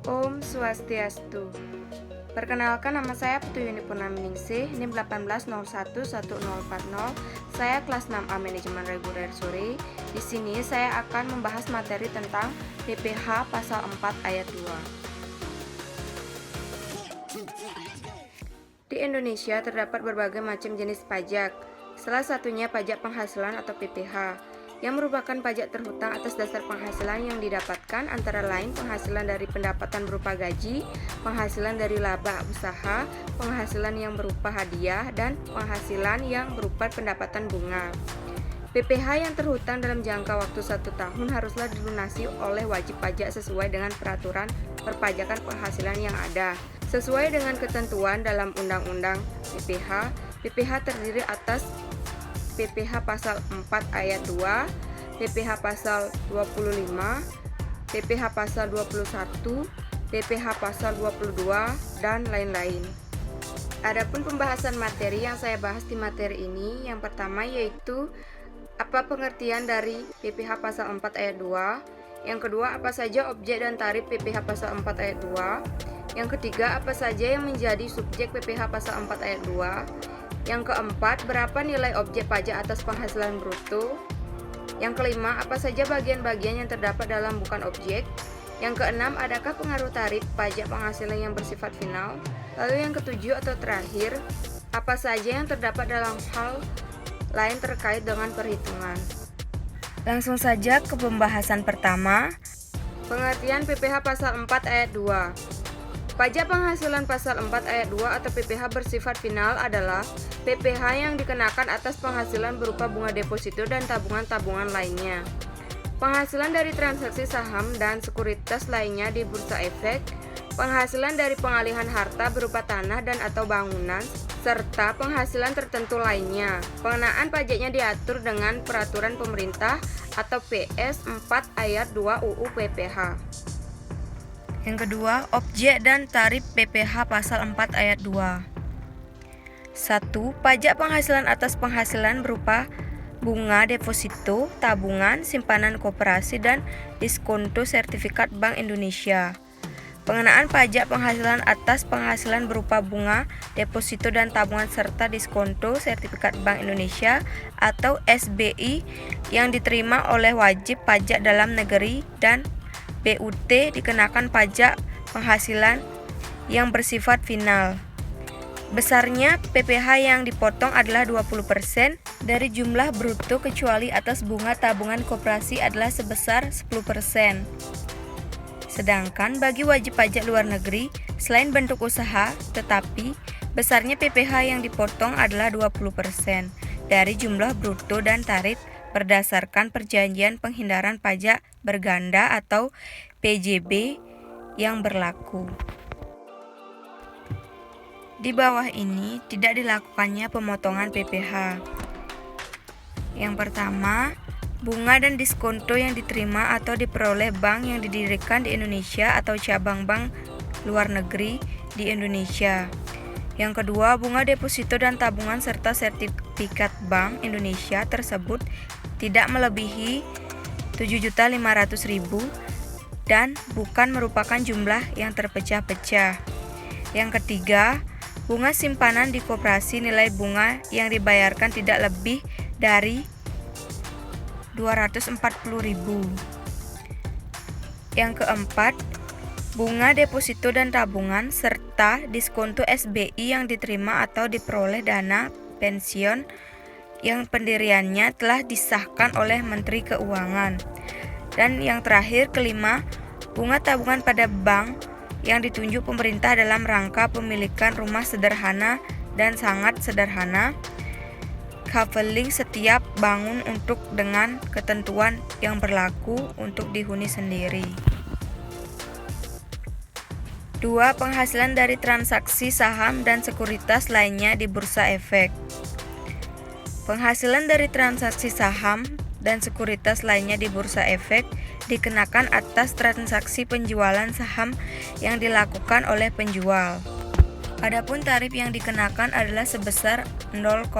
Om Swastiastu. Perkenalkan, nama saya Putu Yuni Purnaminingsih, NIM 1801140. Saya kelas 6A Manajemen Reguler Sore. Di sini saya akan membahas materi tentang PPh pasal 4 ayat 2. Di Indonesia terdapat berbagai macam jenis pajak. Salah satunya pajak penghasilan atau PPh, yang merupakan pajak terhutang atas dasar penghasilan yang didapatkan, antara lain penghasilan dari pendapatan berupa gaji, penghasilan dari laba usaha, penghasilan yang berupa hadiah, dan penghasilan yang berupa pendapatan bunga. PPh yang terhutang dalam jangka waktu 1 tahun haruslah dilunasi oleh wajib pajak sesuai dengan peraturan perpajakan penghasilan yang ada. Sesuai dengan ketentuan dalam Undang-Undang PPh, PPh terdiri atas PPh pasal 4 ayat 2, PPh pasal 25, PPh pasal 21, PPh pasal 22, dan lain-lain. Adapun pembahasan materi yang saya bahas di materi ini, yang pertama yaitu apa pengertian dari PPh pasal 4 ayat 2, yang kedua apa saja objek dan tarif PPh pasal 4 ayat 2, yang ketiga apa saja yang menjadi subjek PPh pasal 4 ayat 2, yang keempat, berapa nilai objek pajak atas penghasilan bruto. Yang kelima, apa saja bagian-bagian yang terdapat dalam bukan objek. Yang keenam, adakah pengaruh tarif pajak penghasilan yang bersifat final. Lalu yang ketujuh atau terakhir, apa saja yang terdapat dalam hal lain terkait dengan perhitungan. Langsung saja ke pembahasan pertama. Pengertian PPh pasal 4 ayat 2. Pajak penghasilan pasal 4 ayat 2 atau PPh bersifat final adalah PPh yang dikenakan atas penghasilan berupa bunga deposito dan tabungan-tabungan lainnya, penghasilan dari transaksi saham dan sekuritas lainnya di bursa efek, penghasilan dari pengalihan harta berupa tanah dan atau bangunan, serta penghasilan tertentu lainnya. Pengenaan pajaknya diatur dengan peraturan pemerintah atau PS 4 ayat 2 UU PPh. Yang kedua, objek dan tarif PPh pasal 4 ayat 2. 1. Pajak penghasilan atas penghasilan berupa bunga deposito, tabungan, simpanan koperasi, dan diskonto sertifikat Bank Indonesia. Pengenaan pajak penghasilan atas penghasilan berupa bunga deposito dan tabungan serta diskonto sertifikat Bank Indonesia atau SBI yang diterima oleh wajib pajak dalam negeri dan BUT dikenakan pajak penghasilan yang bersifat final. Besarnya PPh yang dipotong adalah 20% dari jumlah bruto kecuali atas bunga tabungan koperasi adalah sebesar 10%. Sedangkan bagi wajib pajak luar negeri, selain bentuk usaha, tetapi besarnya PPh yang dipotong adalah 20% dari jumlah bruto dan tarif berdasarkan perjanjian penghindaran pajak berganda atau PJB yang berlaku. Di bawah ini tidak dilakukannya pemotongan PPh. Yang pertama, bunga dan diskonto yang diterima atau diperoleh bank yang didirikan di Indonesia atau cabang bank luar negeri di Indonesia. Yang kedua, bunga deposito dan tabungan serta sertifikat Bank Indonesia tersebut tidak melebihi 7.500.000 dan bukan merupakan jumlah yang terpecah-pecah. Yang ketiga, bunga simpanan di koperasi nilai bunga yang dibayarkan tidak lebih dari 240.000. Yang keempat, bunga deposito dan tabungan serta diskonto SBI yang diterima atau diperoleh dana pensiun yang pendiriannya telah disahkan oleh Menteri Keuangan. Dan yang terakhir, kelima, bunga tabungan pada bank yang ditunjuk pemerintah dalam rangka pemilikan rumah sederhana dan sangat sederhana, kaveling setiap bangun untuk dengan ketentuan yang berlaku untuk dihuni sendiri. 2. Penghasilan dari transaksi saham dan sekuritas lainnya di bursa efek. Penghasilan dari transaksi saham dan sekuritas lainnya di bursa efek dikenakan atas transaksi penjualan saham yang dilakukan oleh penjual. Adapun tarif yang dikenakan adalah sebesar 0,1%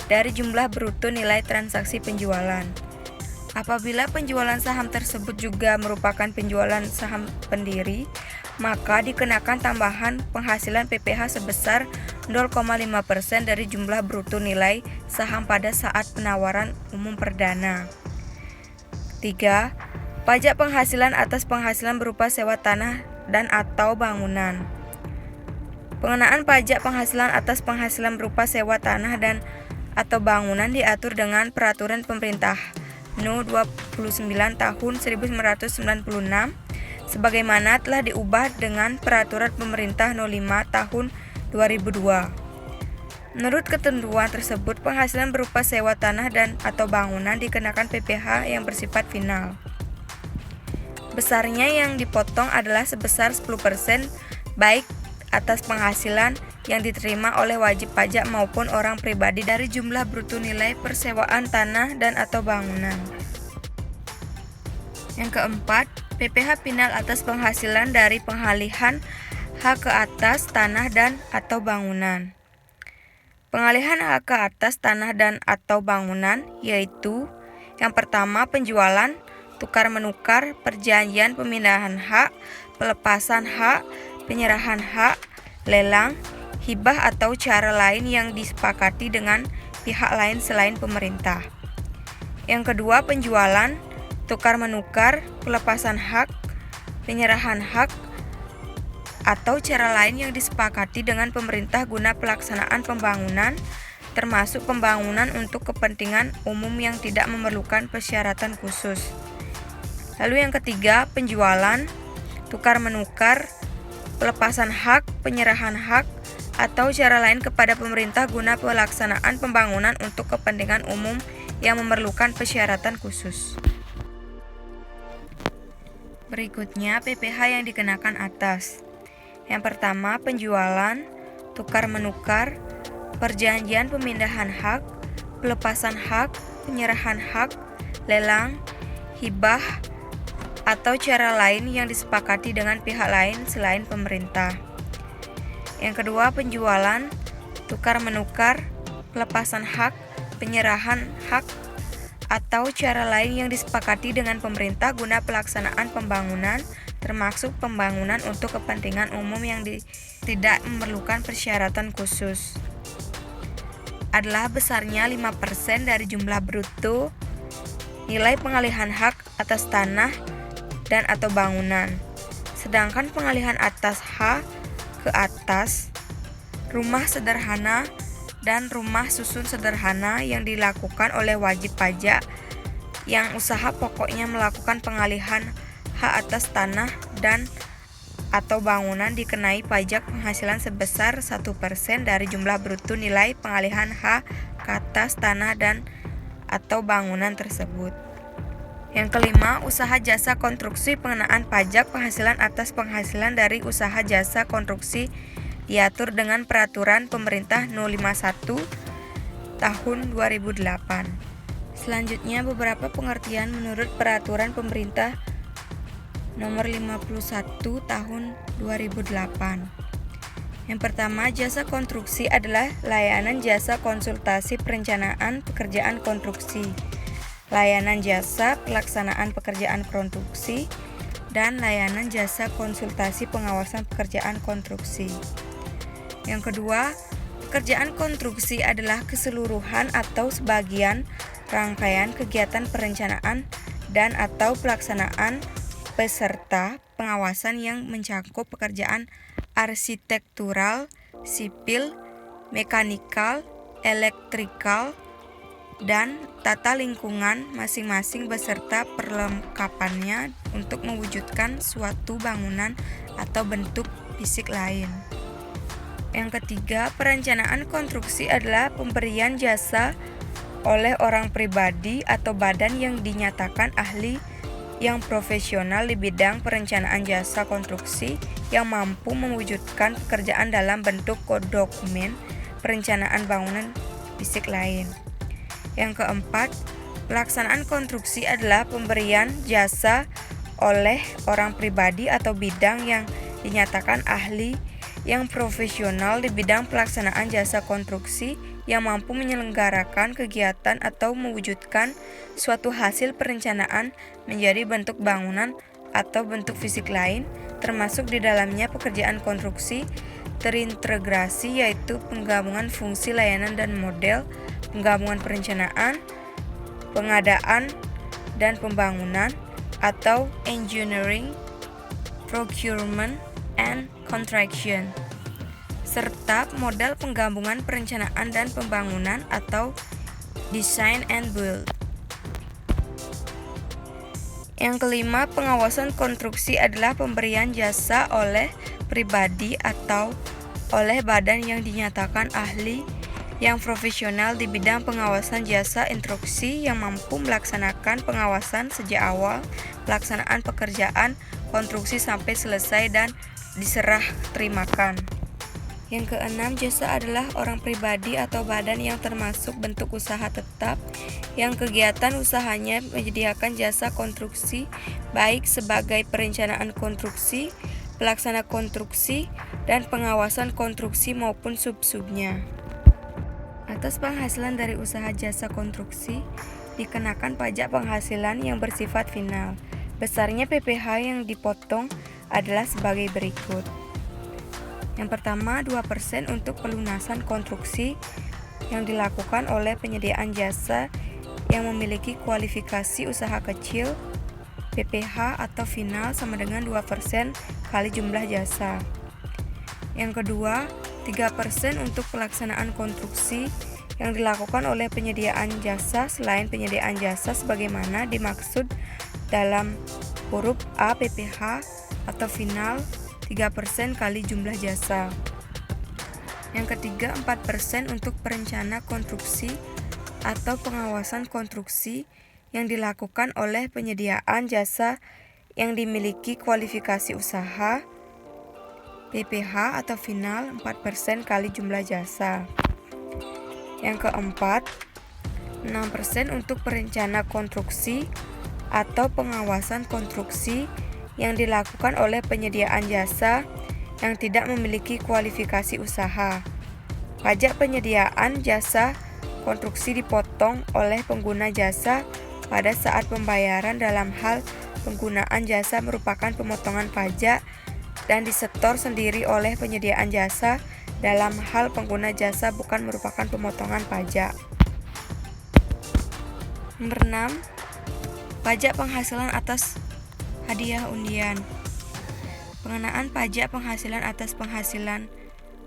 dari jumlah bruto nilai transaksi penjualan. Apabila penjualan saham tersebut juga merupakan penjualan saham pendiri, maka dikenakan tambahan penghasilan PPh sebesar 0,5% dari jumlah bruto nilai saham pada saat penawaran umum perdana. 3. Pajak penghasilan atas penghasilan berupa sewa tanah dan atau bangunan. Pengenaan pajak penghasilan atas penghasilan berupa sewa tanah dan atau bangunan diatur dengan Peraturan Pemerintah No. 29 Tahun 1996 sebagaimana telah diubah dengan Peraturan Pemerintah No. 5 Tahun 2002. Menurut ketentuan tersebut, penghasilan berupa sewa tanah dan atau bangunan dikenakan PPh yang bersifat final. Besarnya yang dipotong adalah sebesar 10% baik atas penghasilan yang diterima oleh wajib pajak maupun orang pribadi dari jumlah bruto nilai persewaan tanah dan atau bangunan. Yang keempat, PPh final atas penghasilan dari pengalihan hak ke atas tanah dan atau bangunan. Pengalihan hak ke atas tanah dan atau bangunan yaitu yang pertama penjualan, tukar menukar, perjanjian pemindahan hak, pelepasan hak, penyerahan hak, lelang, hibah atau cara lain yang disepakati dengan pihak lain selain pemerintah. Yang kedua, penjualan, tukar menukar, pelepasan hak, penyerahan hak, atau cara lain yang disepakati dengan pemerintah guna pelaksanaan pembangunan, termasuk pembangunan untuk kepentingan umum yang tidak memerlukan persyaratan khusus. Lalu yang ketiga, penjualan, tukar menukar, pelepasan hak, penyerahan hak, atau cara lain kepada pemerintah guna pelaksanaan pembangunan untuk kepentingan umum yang memerlukan persyaratan khusus. Berikutnya, PPh yang dikenakan atas. Yang pertama, penjualan, tukar menukar, perjanjian pemindahan hak, pelepasan hak, penyerahan hak, lelang, hibah, atau cara lain yang disepakati dengan pihak lain selain pemerintah. Yang kedua, penjualan, tukar menukar, pelepasan hak, penyerahan hak, atau cara lain yang disepakati dengan pemerintah guna pelaksanaan pembangunan, termasuk pembangunan untuk kepentingan umum yang tidak memerlukan persyaratan khusus, adalah besarnya 5% dari jumlah bruto nilai pengalihan hak atas tanah dan atau bangunan. Sedangkan pengalihan atas H ke atas, rumah sederhana dan rumah susun sederhana yang dilakukan oleh wajib pajak yang usaha pokoknya melakukan pengalihan hak atas tanah dan atau bangunan dikenai pajak penghasilan sebesar 1% dari jumlah bruto nilai pengalihan hak ke atas tanah dan atau bangunan tersebut. Yang kelima, usaha jasa konstruksi. Pengenaan pajak penghasilan atas penghasilan dari usaha jasa konstruksi diatur dengan Peraturan Pemerintah No. 51 Tahun 2008. Selanjutnya, beberapa pengertian menurut Peraturan Pemerintah Nomor 51 Tahun 2008. Yang pertama, jasa konstruksi adalah layanan jasa konsultasi perencanaan pekerjaan konstruksi, layanan jasa pelaksanaan pekerjaan konstruksi, dan layanan jasa konsultasi pengawasan pekerjaan konstruksi. Yang kedua, pekerjaan konstruksi adalah keseluruhan atau sebagian rangkaian kegiatan perencanaan dan atau pelaksanaan beserta pengawasan yang mencakup pekerjaan arsitektural, sipil, mekanikal, elektrikal, dan tata lingkungan masing-masing beserta perlengkapannya untuk mewujudkan suatu bangunan atau bentuk fisik lain. Yang ketiga, perencanaan konstruksi adalah pemberian jasa oleh orang pribadi atau badan yang dinyatakan ahli yang profesional di bidang perencanaan jasa konstruksi yang mampu mewujudkan pekerjaan dalam bentuk dokumen perencanaan bangunan fisik lain. Yang keempat, pelaksanaan konstruksi adalah pemberian jasa oleh orang pribadi atau bidang yang dinyatakan ahli yang profesional di bidang pelaksanaan jasa konstruksi yang mampu menyelenggarakan kegiatan atau mewujudkan suatu hasil perencanaan menjadi bentuk bangunan atau bentuk fisik lain, termasuk di dalamnya pekerjaan konstruksi terintegrasi, yaitu penggabungan fungsi layanan dan model, penggabungan perencanaan, pengadaan, dan pembangunan, atau engineering, procurement, and construction, serta model penggabungan perencanaan dan pembangunan atau design and build. Yang kelima, pengawasan konstruksi adalah pemberian jasa oleh pribadi atau oleh badan yang dinyatakan ahli yang profesional di bidang pengawasan jasa instruksi yang mampu melaksanakan pengawasan sejak awal pelaksanaan pekerjaan konstruksi sampai selesai dan diserah terimakan. Yang keenam, jasa adalah orang pribadi atau badan yang termasuk bentuk usaha tetap yang kegiatan usahanya menyediakan jasa konstruksi baik sebagai perencanaan konstruksi, pelaksana konstruksi, dan pengawasan konstruksi maupun sub-subnya. Atas penghasilan dari usaha jasa konstruksi dikenakan pajak penghasilan yang bersifat final. Besarnya PPh yang dipotong adalah sebagai berikut. Yang pertama, 2% untuk pelunasan konstruksi yang dilakukan oleh penyediaan jasa yang memiliki kualifikasi usaha kecil. PPh atau final sama dengan 2% kali jumlah jasa. Yang kedua, 3% untuk pelaksanaan konstruksi yang dilakukan oleh penyediaan jasa selain penyediaan jasa sebagaimana dimaksud dalam huruf A PPh atau final 3% kali jumlah jasa. Yang ketiga, 4% untuk perencana konstruksi atau pengawasan konstruksi yang dilakukan oleh penyediaan jasa yang dimiliki kualifikasi usaha. PPh atau final 4% kali jumlah jasa. Yang keempat, 6% untuk perencana konstruksi atau pengawasan konstruksi yang dilakukan oleh penyediaan jasa yang tidak memiliki kualifikasi usaha. Pajak penyediaan jasa konstruksi dipotong oleh pengguna jasa pada saat pembayaran dalam hal penggunaan jasa merupakan pemotongan pajak dan disetor sendiri oleh penyediaan jasa dalam hal pengguna jasa bukan merupakan pemotongan pajak. Nomor 6. Pajak penghasilan atas hadiah undian. Pengenaan pajak penghasilan atas penghasilan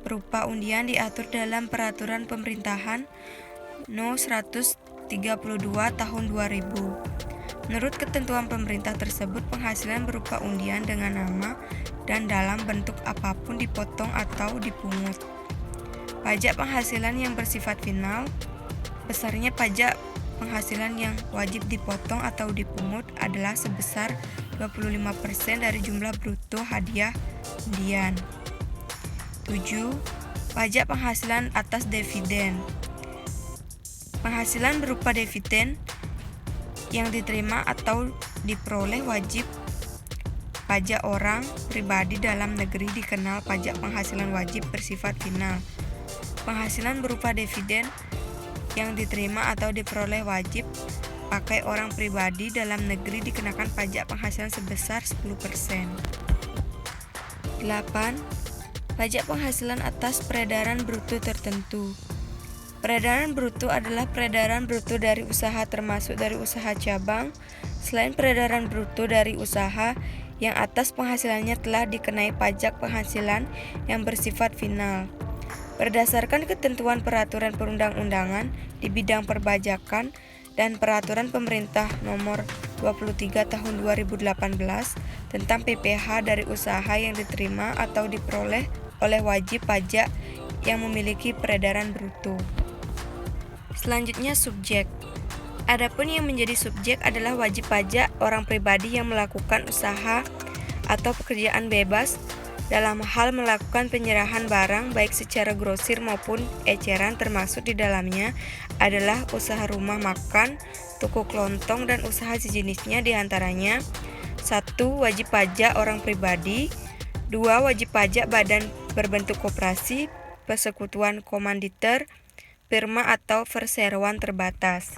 berupa undian diatur dalam Peraturan Pemerintahan No. 132 Tahun 2000. Menurut ketentuan pemerintah tersebut, penghasilan berupa undian dengan nama dan dalam bentuk apapun dipotong atau dipungut. Pajak penghasilan yang bersifat final, besarnya pajak penghasilan yang wajib dipotong atau dipungut adalah sebesar 25% dari jumlah bruto hadiah undian. 7. Pajak penghasilan atas dividen. Penghasilan berupa dividen yang diterima atau diperoleh wajib pajak orang pribadi dalam negeri dikenal pajak penghasilan wajib bersifat final. Penghasilan berupa dividen yang diterima atau diperoleh wajib pakai orang pribadi dalam negeri dikenakan pajak penghasilan sebesar 10%. 8. Pajak penghasilan atas peredaran bruto tertentu. Peredaran bruto adalah peredaran bruto dari usaha termasuk dari usaha cabang, selain peredaran bruto dari usaha yang atas penghasilannya telah dikenai pajak penghasilan yang bersifat final. Berdasarkan ketentuan peraturan perundang-undangan di bidang perpajakan dan Peraturan Pemerintah Nomor 23 Tahun 2018 tentang PPh dari usaha yang diterima atau diperoleh oleh wajib pajak yang memiliki peredaran bruto. Selanjutnya, subjek. Adapun yang menjadi subjek adalah wajib pajak orang pribadi yang melakukan usaha atau pekerjaan bebas dalam hal melakukan penyerahan barang baik secara grosir maupun eceran, termasuk di dalamnya adalah usaha rumah makan, toko kelontong, dan usaha sejenisnya, diantaranya 1. Wajib pajak orang pribadi. 2. Wajib pajak badan berbentuk koperasi, persekutuan komanditer, firma atau perseroan terbatas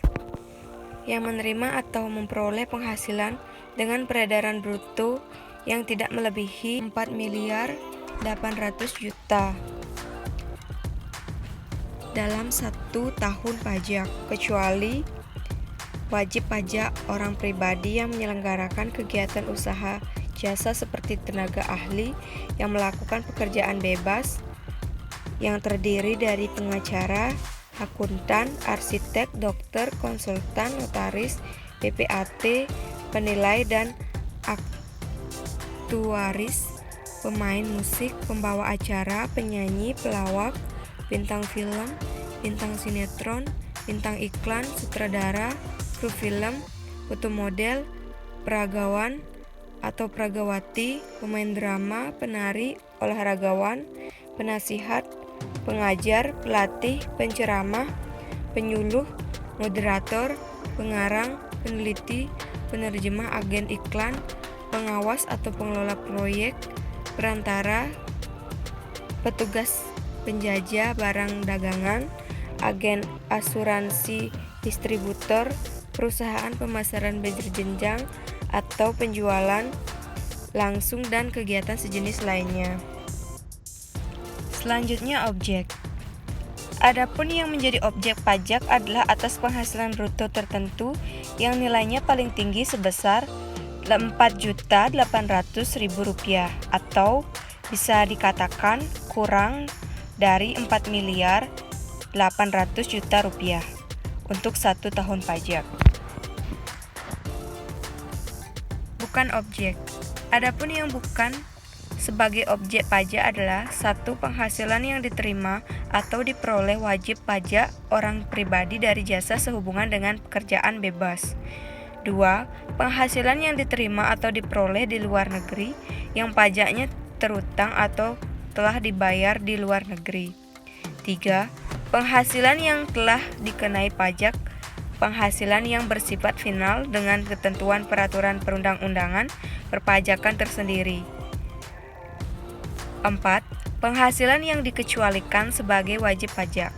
yang menerima atau memperoleh penghasilan dengan peredaran bruto yang tidak melebihi 4.800.000.000 dalam 1 tahun pajak, kecuali wajib pajak orang pribadi yang menyelenggarakan kegiatan usaha jasa seperti tenaga ahli yang melakukan pekerjaan bebas yang terdiri dari pengacara, akuntan, arsitek, dokter, konsultan, notaris, PPAT, penilai dan aktuaris, pemain musik, pembawa acara, penyanyi, pelawak, bintang film, bintang sinetron, bintang iklan, sutradara, kru film, foto model, peragawan atau peragawati, pemain drama, penari, olahragawan, penasihat, pengajar, pelatih, penceramah, penyuluh, moderator, pengarang, peneliti, penerjemah, agen iklan, pengawas atau pengelola proyek, perantara, petugas penjajah barang dagangan, agen asuransi, distributor, perusahaan pemasaran berjenjang atau penjualan langsung dan kegiatan sejenis lainnya. Selanjutnya, objek. Adapun yang menjadi objek pajak adalah atas penghasilan bruto tertentu yang nilainya paling tinggi sebesar Rp4.800.000 atau bisa dikatakan kurang dari Rp4.800.000.000 untuk 1 tahun pajak. Bukan objek. Adapun yang bukan sebagai objek pajak adalah 1. Penghasilan yang diterima atau diperoleh wajib pajak orang pribadi dari jasa sehubungan dengan pekerjaan bebas. 2. Penghasilan yang diterima atau diperoleh di luar negeri yang pajaknya terutang atau telah dibayar di luar negeri. 3. Penghasilan yang telah dikenai pajak penghasilan yang bersifat final dengan ketentuan peraturan perundang-undangan perpajakan tersendiri. 4. Penghasilan yang dikecualikan sebagai wajib pajak.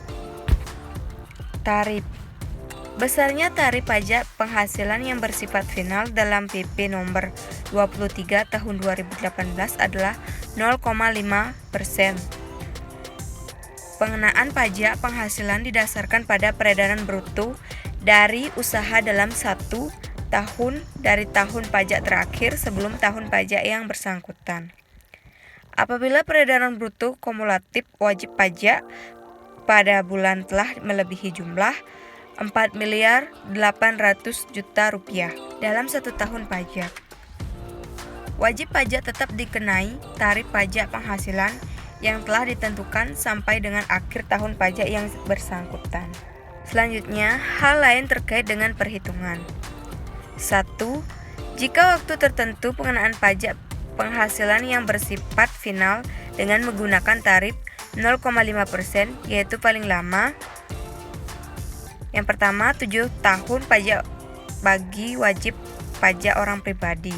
Tarif. Besarnya tarif pajak penghasilan yang bersifat final dalam PP nomor 23 tahun 2018 adalah 0,5%. Pengenaan pajak penghasilan didasarkan pada peredaran bruto dari usaha dalam 1 tahun dari tahun pajak terakhir sebelum tahun pajak yang bersangkutan. Apabila peredaran bruto kumulatif wajib pajak pada bulan telah melebihi jumlah Rp4.800.000.000 dalam 1 tahun pajak, wajib pajak tetap dikenai tarif pajak penghasilan yang telah ditentukan sampai dengan akhir tahun pajak yang bersangkutan. Selanjutnya, hal lain terkait dengan perhitungan. 1. Jika waktu tertentu pengenaan pajak penghasilan yang bersifat final dengan menggunakan tarif 0,5%, yaitu paling lama. Yang pertama, 7 tahun pajak bagi wajib pajak orang pribadi.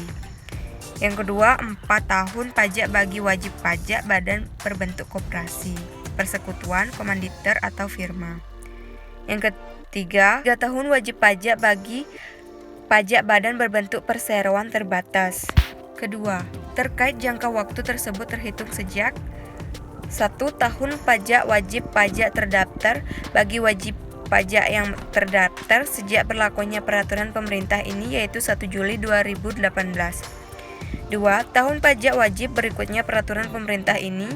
Yang kedua, 4 tahun pajak bagi wajib pajak badan berbentuk koperasi, persekutuan, komanditer, atau firma. Yang ketiga, 3 tahun wajib pajak bagi pajak badan berbentuk perseroan terbatas. Kedua, terkait jangka waktu tersebut terhitung sejak 1 tahun pajak wajib pajak terdaftar bagi wajib pajak yang terdaftar sejak berlakunya peraturan pemerintah ini, yaitu 1 Juli 2018. 2. Tahun pajak wajib berikutnya peraturan pemerintah ini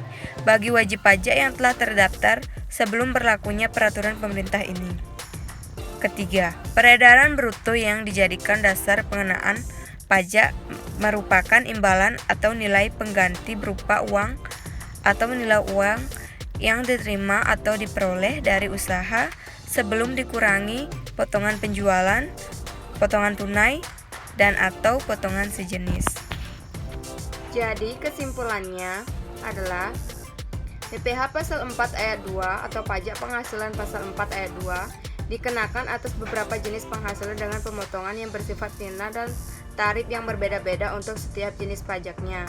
bagi wajib pajak yang telah terdaftar sebelum berlakunya peraturan pemerintah ini. Ketiga, peredaran bruto yang dijadikan dasar pengenaan pajak merupakan imbalan atau nilai pengganti berupa uang atau nilai uang yang diterima atau diperoleh dari usaha sebelum dikurangi potongan penjualan, potongan tunai, dan atau potongan sejenis. Jadi kesimpulannya adalah PPh pasal 4 ayat 2 atau pajak penghasilan pasal 4 ayat 2 dikenakan atas beberapa jenis penghasilan dengan pemotongan yang bersifat final dan tarif yang berbeda-beda untuk setiap jenis pajaknya.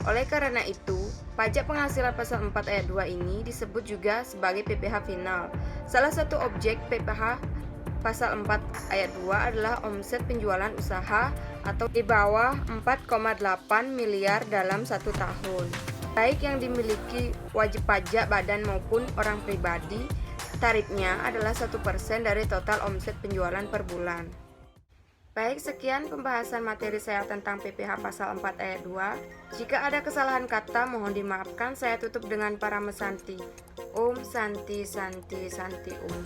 Oleh karena itu, pajak penghasilan pasal 4 ayat 2 ini disebut juga sebagai PPh final. Salah satu objek PPh pasal 4 ayat 2 adalah omset penjualan usaha atau di bawah 4,8 miliar dalam 1 tahun. Baik yang dimiliki wajib pajak badan maupun orang pribadi, tarifnya adalah 1% dari total omset penjualan per bulan. Baik, sekian pembahasan materi saya tentang PPh pasal 4 ayat 2. Jika ada kesalahan kata, mohon dimaafkan. Saya tutup dengan Parama Santi. Om Santi Santi Santi Om.